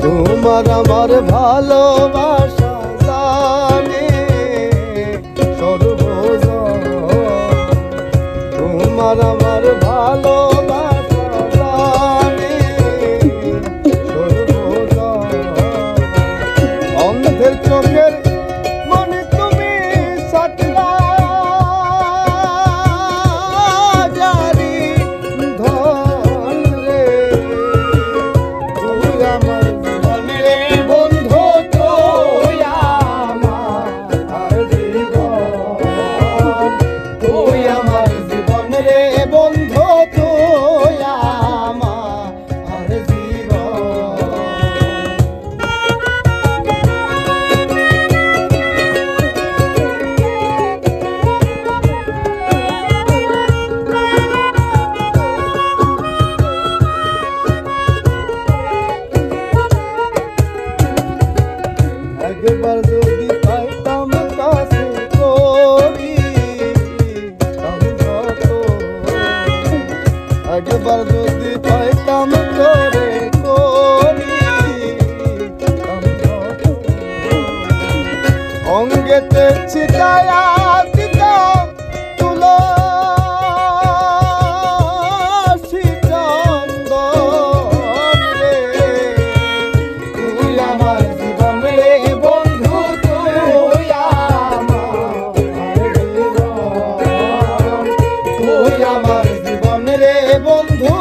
তোমার আমার ভালোবাসা জানে সর্বজন, তোমার আমার ভালোবাসা জানে সর্বজন। অন্ধের চোখের মনে তুমি সাটলা জারি ধন রে, তুই আমার জীবনের বন্ধু, তুই আমার জীবন, তুই আমার জীবনের বন্ধু, তুই আমার জীবন। একবার যদি পাইতাম কাছে করি একবার যদি পাইতাম করে করি অঙ্গেতে ছিটায়া দিতাম তুলসী চন্দন রে, তুই আমার জীবন রে বন্ধু, তুই আমার জীবন, তুই আমার জীবন রে বন্ধু।